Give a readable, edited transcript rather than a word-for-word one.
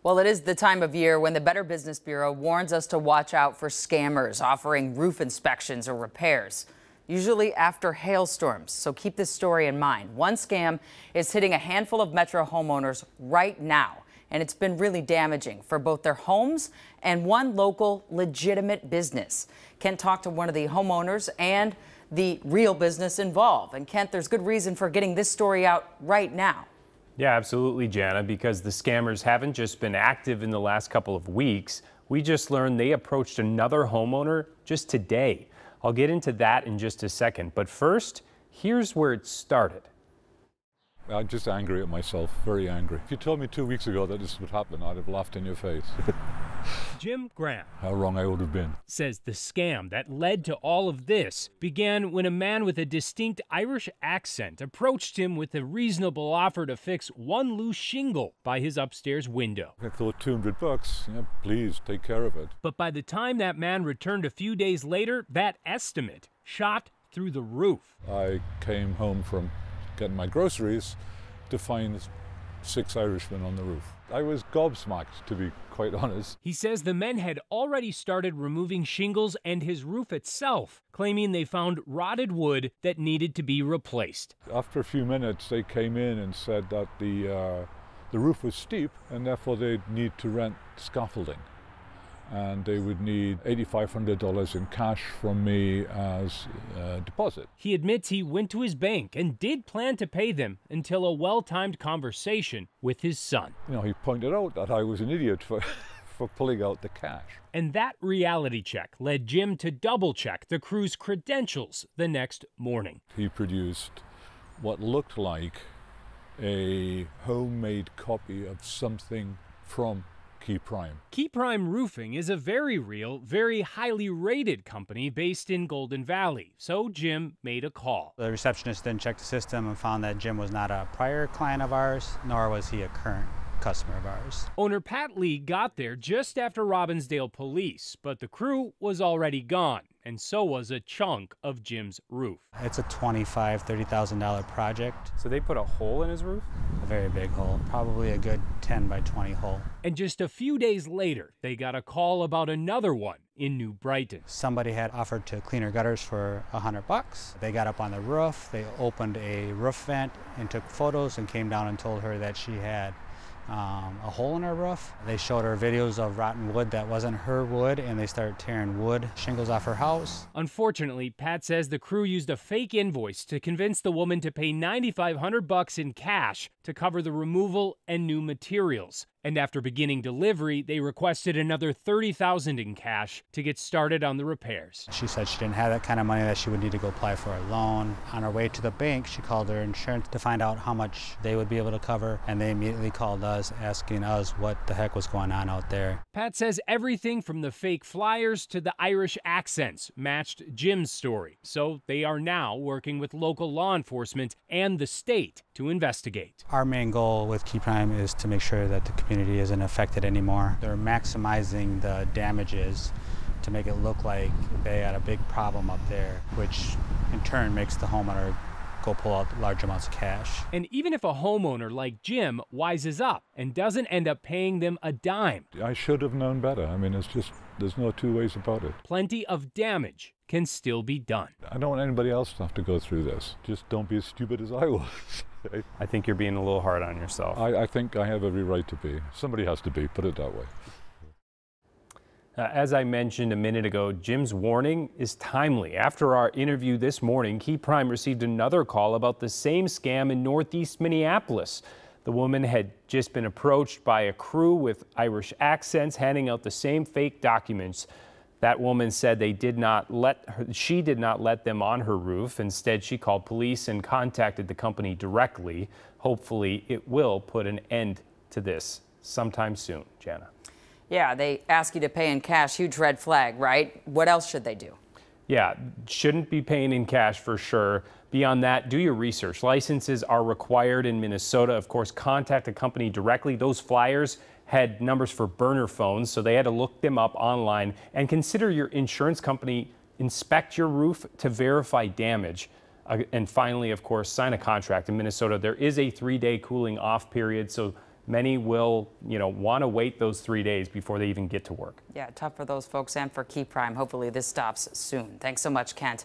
Well, it is the time of year when the Better Business Bureau warns us to watch out for scammers offering roof inspections or repairs, usually after hailstorms. So keep this story in mind. One scam is hitting a handful of Metro homeowners right now, and it's been really damaging for both their homes and one local legitimate business. Kent talked to one of the homeowners and the real business involved. And Kent, there's good reason for getting this story out right now. Yeah, absolutely, Jana, because the scammers haven't just been active in the last couple of weeks. We just learned they approached another homeowner just today. I'll get into that in just a second, but first, here's where it started. I'm just angry at myself, very angry. If you told me 2 weeks ago that this would happen, I'd have laughed in your face. Jim Graham, How wrong I would have been. says the scam that led to all of this began when a man with a distinct Irish accent approached him with a reasonable offer to fix one loose shingle by his upstairs window. I thought $200, yeah, please take care of it. But by the time that man returned a few days later, that estimate shot through the roof. I came home from getting my groceries to find 6 Irishmen on the roof. I was gobsmacked, to be quite honest. He says the men had already started removing shingles and his roof itself, claiming they found rotted wood that needed to be replaced. After a few minutes, they came in and said that the roof was steep and therefore they'd need to rent scaffolding. And they would need $8,500 in cash from me as a deposit. He admits he went to his bank and did plan to pay them until a well-timed conversation with his son. You know, he pointed out that I was an idiot for pulling out the cash. And that reality check led Jim to double-check the crew's credentials the next morning. He produced what looked like a homemade copy of something from Key Prime. Key Prime Roofing is a very real, very highly rated company based in Golden Valley. So Jim made a call. The receptionist then checked the system and found that Jim was not a prior client of ours, nor was he a current customer of ours. Owner Pat Lee got there just after Robbinsdale police, but the crew was already gone, and so was a chunk of Jim's roof. It's a $25,000, $30,000 project. So they put a hole in his roof? A very big hole, probably a good 10 by 20 hole. And just a few days later, they got a call about another one in New Brighton. Somebody had offered to clean her gutters for $100. They got up on the roof, they opened a roof vent and took photos and came down and told her that she had a hole in her roof. They showed her videos of rotten wood that wasn't her wood, and they started tearing wood shingles off her house. Unfortunately, Pat says the crew used a fake invoice to convince the woman to pay $9,500 in cash to cover the removal and new materials. And after beginning delivery, they requested another $30,000 in cash to get started on the repairs. She said she didn't have that kind of money, that she would need to go apply for a loan. On her way to the bank, she called her insurance to find out how much they would be able to cover, and they immediately called us asking us what the heck was going on out there. Pat says everything from the fake flyers to the Irish accents matched Jim's story, so they are now working with local law enforcement and the state to investigate. Our main goal with Key Prime is to make sure that the community isn't affected anymore. They're maximizing the damages to make it look like they had a big problem up there, which in turn makes the homeowner go pull out large amounts of cash. And even if a homeowner like Jim wises up and doesn't end up paying them a dime, I should have known better. I mean, there's no two ways about it. plenty of damage can still be done. I don't want anybody else to have to go through this. Just don't be as stupid as I was. I think you're being a little hard on yourself. I think I have every right to be. Somebody has to be, put it that way. As I mentioned a minute ago, Jim's warning is timely. After our interview this morning, Key Prime received another call about the same scam in Northeast Minneapolis. The woman had just been approached by a crew with Irish accents handing out the same fake documents. That woman said she did not let them on her roof. Instead, she called police and contacted the company directly. Hopefully, it will put an end to this sometime soon. Jana. Yeah, they ask you to pay in cash. Huge red flag, right? What else should they do? Yeah, shouldn't be paying in cash for sure. Beyond that, do your research. Licenses are required in Minnesota. Of course, contact the company directly. Those flyers had numbers for burner phones, so they had to look them up online. And consider your insurance company inspect your roof to verify damage. And finally, of course, sign a contract. In Minnesota, there is a 3-day cooling off period, so Many will, want to wait those 3 days before they even get to work. Yeah, tough for those folks and for Key Prime. Hopefully this stops soon. Thanks so much, Kent.